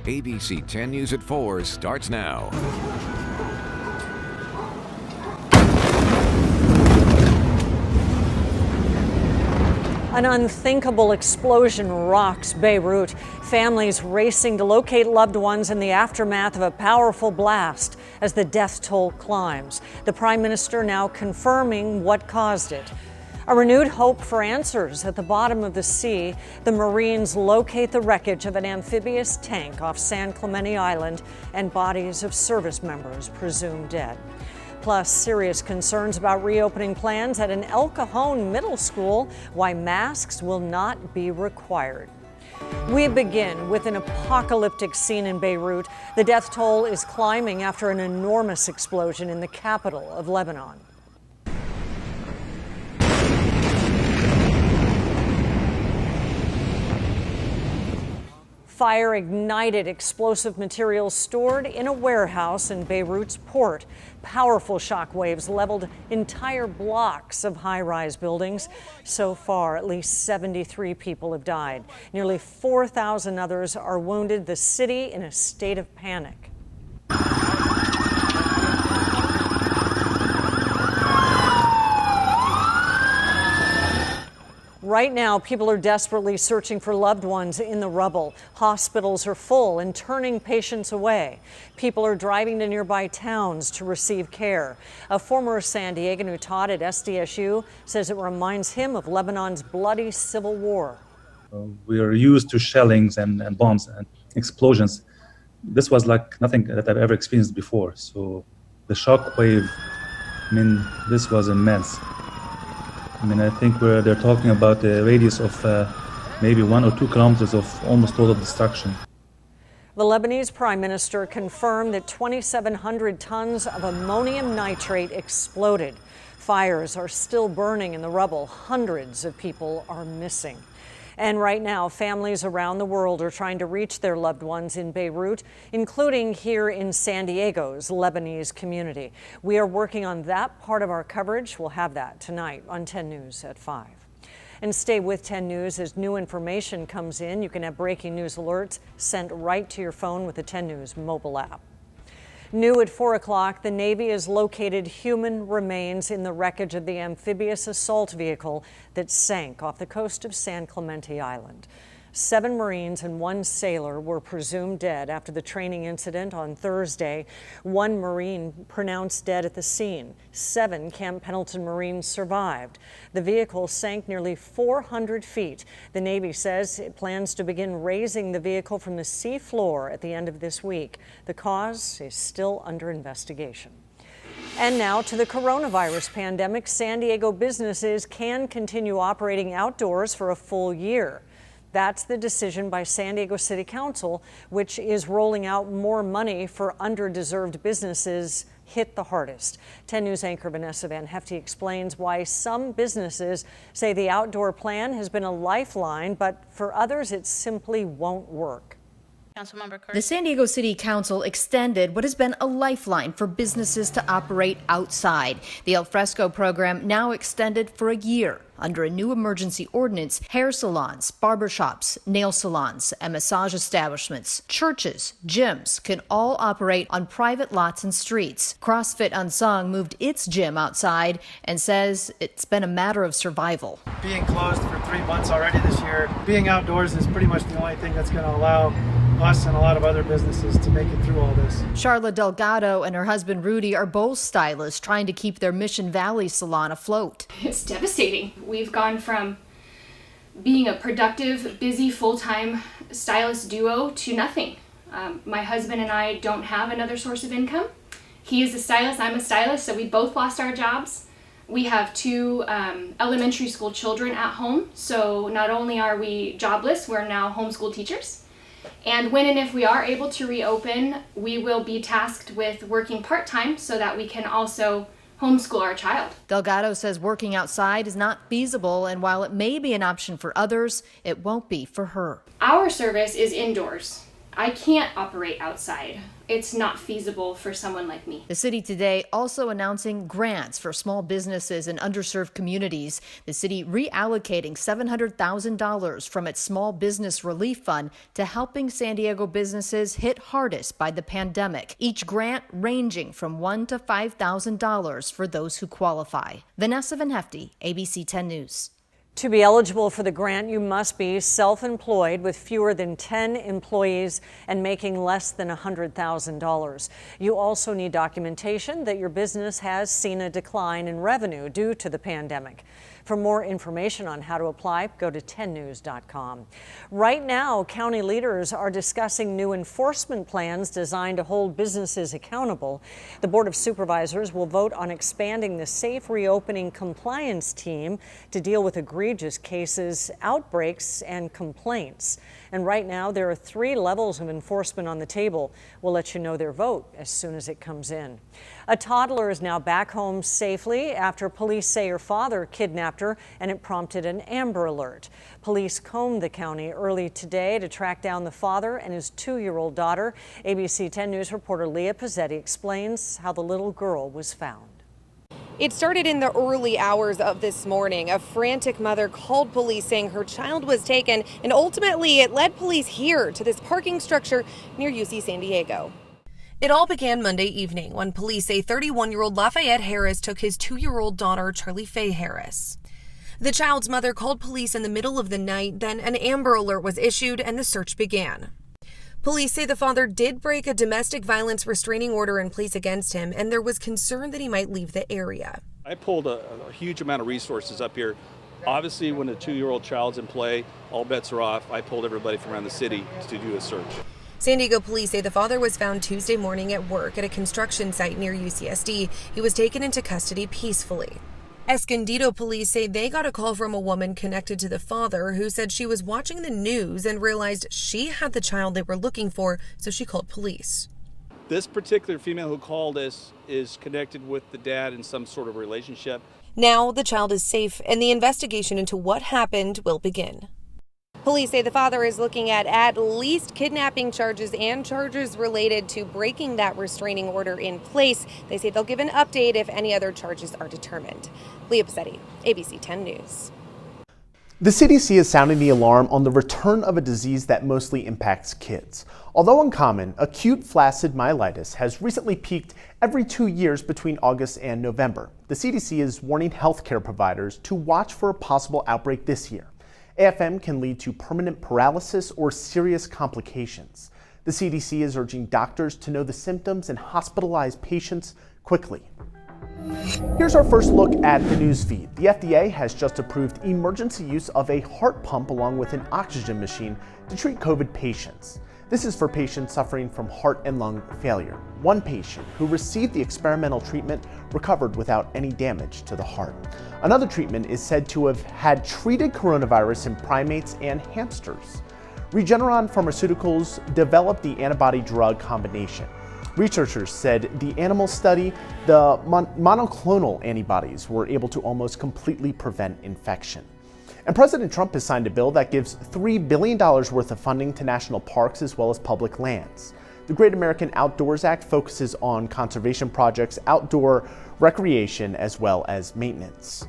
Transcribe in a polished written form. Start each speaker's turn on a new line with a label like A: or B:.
A: ABC 10 News at 4 starts now.
B: An unthinkable explosion rocks Beirut. Families racing to locate loved ones in the aftermath of a powerful blast as the death toll climbs. The Prime Minister now confirming what caused it. A renewed hope for answers at the bottom of the sea. The Marines locate the wreckage of an amphibious tank off San Clemente Island and bodies of service members presumed dead. Plus, serious concerns about reopening plans at an El Cajon middle school, why masks will not be required. We begin with an apocalyptic scene in Beirut. The death toll is climbing after an enormous explosion in the capital of Lebanon. Fire ignited explosive materials stored in a warehouse in Beirut's port. Powerful shock waves leveled entire blocks of high-rise buildings. So far, at least 73 people have died. Nearly 4,000 others are wounded. The city in a state of panic. Right now, people are desperately searching for loved ones in the rubble. Hospitals are full and turning patients away. People are driving to nearby towns to receive care. A former San Diegan who taught at SDSU says it reminds him of Lebanon's bloody civil war.
C: We are used to shellings and bombs and explosions. This was like nothing that I've ever experienced before. So the shock wave, this was immense. I think they're talking about a radius of maybe 1 or 2 kilometers of almost total destruction.
B: The Lebanese Prime Minister confirmed that 2,700 tons of ammonium nitrate exploded. Fires are still burning in the rubble. Hundreds of people are missing. And right now, families around the world are trying to reach their loved ones in Beirut, including here in San Diego's Lebanese community. We are working on that part of our coverage. We'll have that tonight on 10 News at 5. And stay with 10 News as new information comes in. You can have breaking news alerts sent right to your phone with the 10 News mobile app. New at 4 o'clock, the Navy has located human remains in the wreckage of the amphibious assault vehicle that sank off the coast of San Clemente Island. 7 Marines and 1 sailor were presumed dead after the training incident on Thursday. 1 Marine pronounced dead at the scene. 7 Camp Pendleton Marines survived. The vehicle sank nearly 400 feet. The Navy says it plans to begin raising the vehicle from the sea floor at the end of this week. The cause is still under investigation. And now to the coronavirus pandemic. San Diego businesses can continue operating outdoors for a full year. That's the decision by San Diego City Council, which is rolling out more money for underdeserved businesses hit the hardest. 10 News anchor Vanessa Van Hefty explains why some businesses say the outdoor plan has been a lifeline, but for others it simply won't work.
D: The San Diego City Council extended what has been a lifeline for businesses to operate outside. The Al Fresco program now extended for a year. Under a new emergency ordinance, hair salons, barbershops, nail salons, and massage establishments, churches, gyms can all operate on private lots and streets. CrossFit Unsung moved its gym outside and says it's been a matter of survival.
E: Being closed for 3 months already this year, being outdoors is pretty much the only thing that's going to allow us and a lot of other businesses to make it through all this.
D: Charla Delgado and her husband Rudy are both stylists trying to keep their Mission Valley salon afloat.
F: It's devastating. We've gone from being a productive, busy, full-time stylist duo to nothing. My husband and I don't have another source of income. He is a stylist, I'm a stylist, so we both lost our jobs. We have 2 elementary school children at home, so not only are we jobless, we're now homeschool teachers. And when and if we are able to reopen, we will be tasked with working part-time so that we can also homeschool our child.
D: Delgado says working outside is not feasible, and while it may be an option for others, it won't be for her.
F: Our service is indoors. I can't operate outside. It's not feasible for someone like me.
D: The city today also announcing grants for small businesses in underserved communities. The city reallocating $700,000 from its Small Business Relief Fund to helping San Diego businesses hit hardest by the pandemic. Each grant ranging from $1,000 to $5,000 for those who qualify. Vanessa Van Hefty, ABC 10 News.
B: To be eligible for the grant, you must be self-employed with fewer than 10 employees and making less than $100,000. You also need documentation that your business has seen a decline in revenue due to the pandemic. For more information on how to apply, go to 10news.com. Right now, county leaders are discussing new enforcement plans designed to hold businesses accountable. The Board of Supervisors will vote on expanding the Safe Reopening Compliance Team to deal with egregious cases, outbreaks, and complaints. And right now, there are 3 levels of enforcement on the table. We'll let you know their vote as soon as it comes in. A toddler is now back home safely after police say her father kidnapped her, and it prompted an Amber Alert. Police combed the county early today to track down the father and his 2-year-old daughter. ABC 10 News reporter Leah Pizzetti explains how the little girl was found.
G: It started in the early hours of this morning. A frantic mother called police saying her child was taken, and ultimately it led police here to this parking structure near UC San Diego. It all began Monday evening when police say 31-year-old Lafayette Harris took his 2-year-old daughter, Charlie Faye Harris. The child's mother called police in the middle of the night, then an Amber Alert was issued and the search began. Police say the father did break a domestic violence restraining order in place against him, and there was concern that he might leave the area.
H: I pulled a huge amount of resources up here. Obviously, when a 2-year-old child's in play, all bets are off. I pulled everybody from around the city to do a search.
G: San Diego police say the father was found Tuesday morning at work at a construction site near UCSD. He was taken into custody peacefully. Escondido police say they got a call from a woman connected to the father who said she was watching the news and realized she had the child they were looking for, so she called police.
H: This particular female who called us is connected with the dad in some sort of relationship.
G: Now the child is safe and the investigation into what happened will begin. Police say the father is looking at least kidnapping charges and charges related to breaking that restraining order in place. They say they'll give an update if any other charges are determined. Leah Pizzetti, ABC 10 News.
I: The CDC is sounding the alarm on the return of a disease that mostly impacts kids. Although uncommon, acute flaccid myelitis has recently peaked every 2 years between August and November. The CDC is warning healthcare providers to watch for a possible outbreak this year. AFM can lead to permanent paralysis or serious complications. The CDC is urging doctors to know the symptoms and hospitalize patients quickly. Here's our first look at the news feed. The FDA has just approved emergency use of a heart pump along with an oxygen machine to treat COVID patients. This is for patients suffering from heart and lung failure. One patient who received the experimental treatment recovered without any damage to the heart. Another treatment is said to have had treated coronavirus in primates and hamsters. Regeneron Pharmaceuticals developed the antibody drug combination. Researchers said the animal study, the monoclonal antibodies were able to almost completely prevent infection. And President Trump has signed a bill that gives $3 billion worth of funding to national parks as well as public lands. The Great American Outdoors Act focuses on conservation projects, outdoor recreation, as well as maintenance.